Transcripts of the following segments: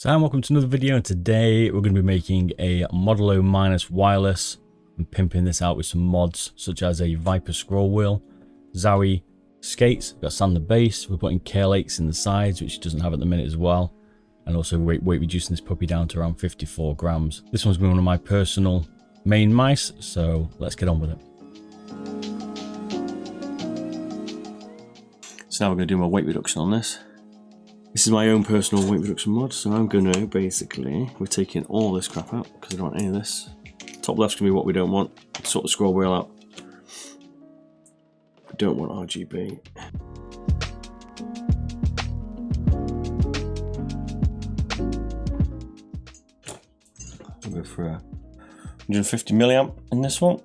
So hi and welcome to another video, and today we're going to be making a Modelo minus wireless and pimping this out with some mods such as a Viper scroll wheel, zowie skates, we've got sand the base, we're putting K-lakes in the sides which it doesn't have at the minute as well, and also weight reducing this puppy down to around 54 grams. This one's been one of my personal main mice, so let's get on with it. So now we're going to do my weight reduction on this. This is my own personal weight reduction mod, so I'm going to basically, we're taking all this crap out because I don't want any of this. Top left's going to be what we don't want. Sort the scroll wheel out. We don't want RGB. I'll go for 150 milliamp in this one.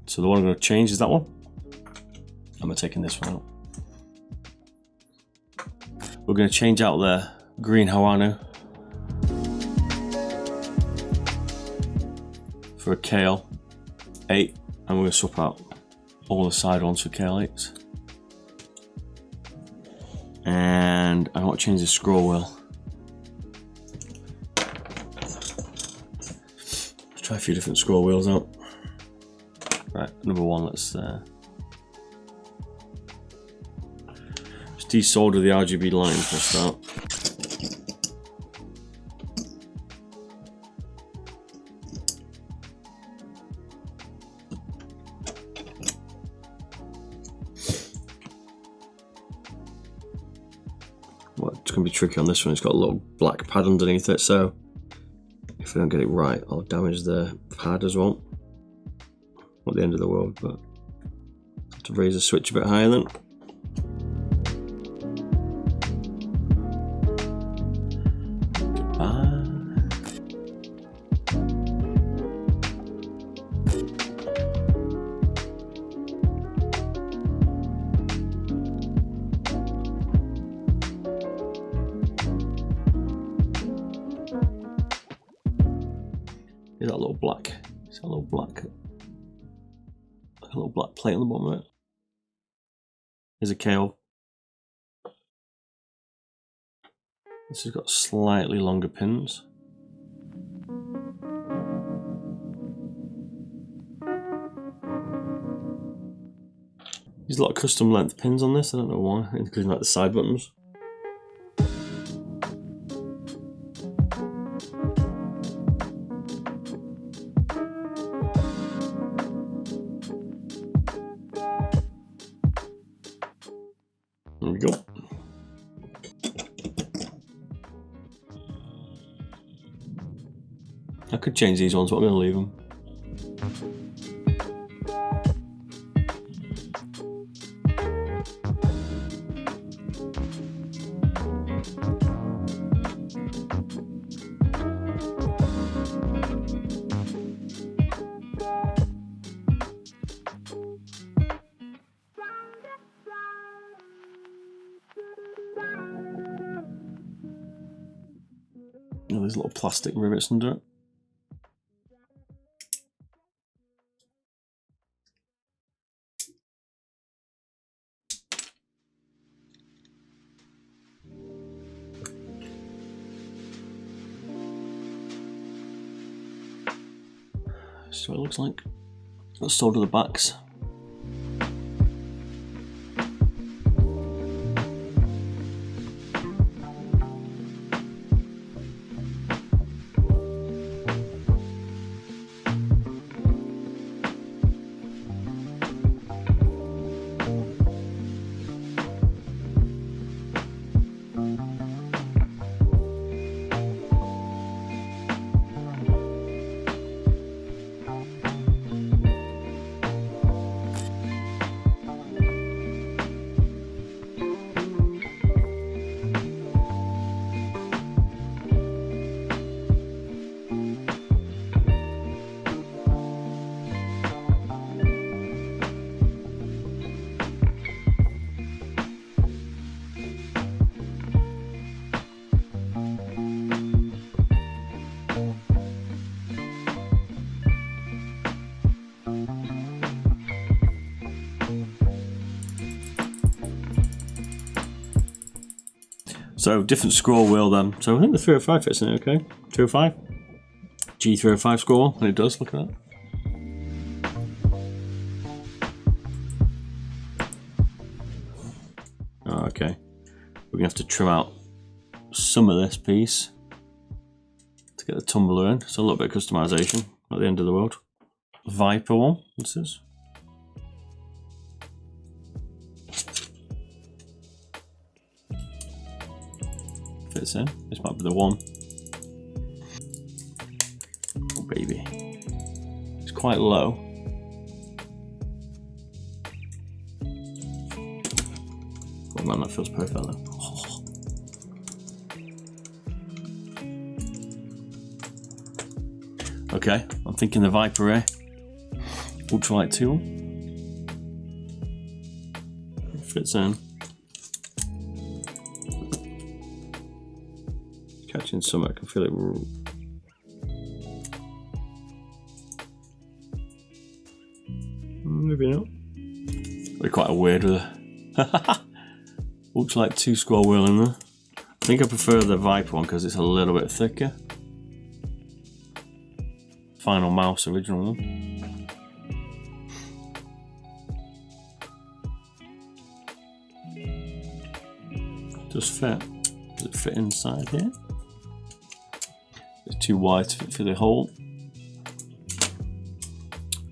So the one I'm going to change is that one. I'm taking this one out. We're going to change out the green Huano for a Kale 8, and we're going to swap out all the side ones for Kale 8s. And I want to change the scroll wheel. Let's try a few different scroll wheels out. Right, number one, let's desolder the RGB line for a start. Well, it's going to be tricky on this one. It's got a little black pad underneath it, so if I don't get it right, I'll damage the pad as well. Not the end of the world, but I have to raise the switch a bit higher then. Here's that little black. It's a little black. Like a little black plate on the bottom of it. Here's a Kale. This has got slightly longer pins. There's a lot of custom length pins on this, I don't know why, including like the side buttons. There we go. I could change these ones, but I'm going to leave them. Oh, there's little plastic rivets under it. That's what it looks like. Let's solder the backs. So different scroll wheel then. So I think the 305 fits in it, okay? 205? G305 scroll, and it does, look at that. Oh, okay. We're gonna have to trim out some of this piece to get the tumbler in. So a little bit of customization, not the end of the world. Viper one, what's this? Fits in. This might be the one. Oh baby, it's quite low. Oh man, that feels perfect though. Oh. Okay, I'm thinking the Viper here. Ultralight 2. Fits in. Catching some, I can feel it. Maybe not. They're quite a weird with a Ultralight 2 scroll wheel in there. I think I prefer the Viper one because it's a little bit thicker. Final Mouse original one. Does fit. Does it fit inside here? It's too wide to fit through the hole.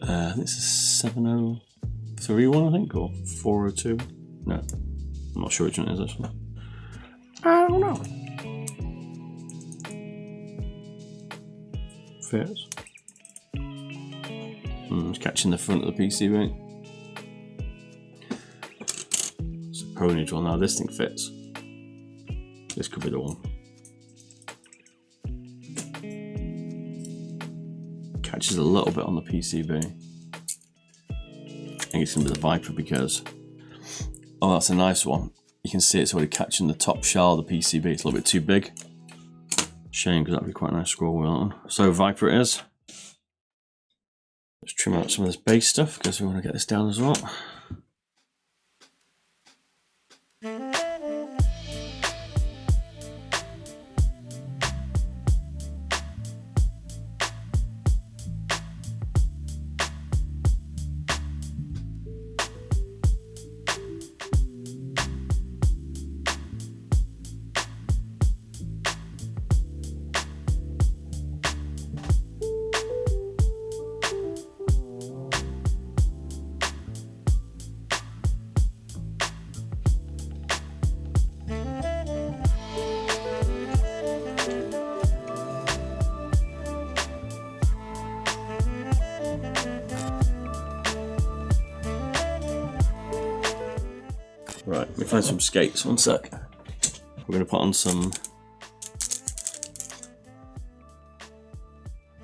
I think it's a 703 one, I think, or 402. No, I'm not sure which one it is actually. I don't know. Fits. It's catching the front of the PCB. It's a Pwnage one now. This thing fits. This could be the one. Catches a little bit on the PCB. I think it's going to be the Viper because, oh, that's a nice one. You can see it's already catching the top shell of the PCB. It's a little bit too big. Shame, because that'd be quite a nice scroll wheel. So Viper it is. Let's trim out some of this base stuff because we want to get this down as well. Right, let me find some skates, one sec. We're going to put on some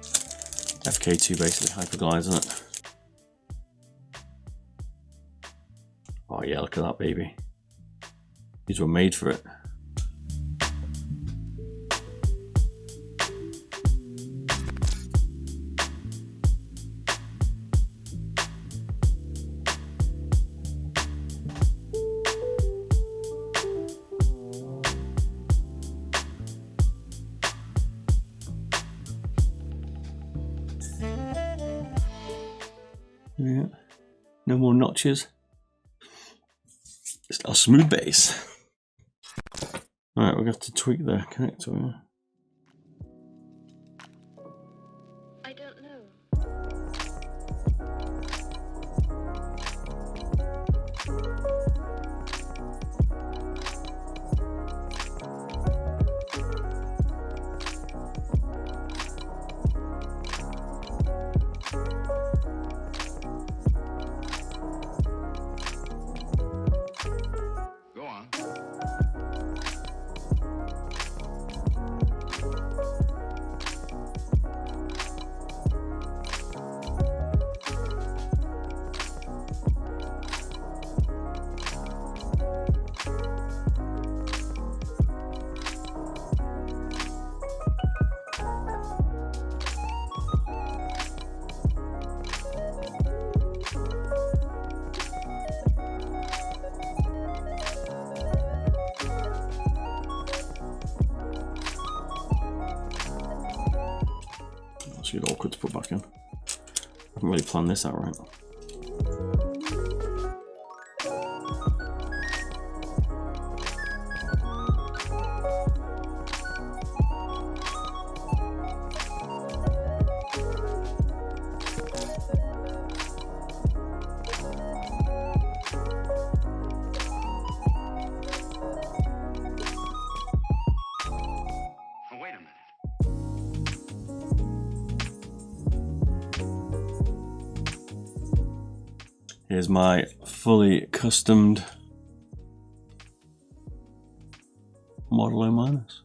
FK2 basically, hyperglide, isn't it? Oh yeah, look at that baby. These were made for it. Yeah, no more notches. It's a smooth base. Alright, we're going to have to tweak the connector. I don't know. That's a bit awkward to put back in. I haven't really planned this out right. Wait a minute. Here's my fully customed Model O minus.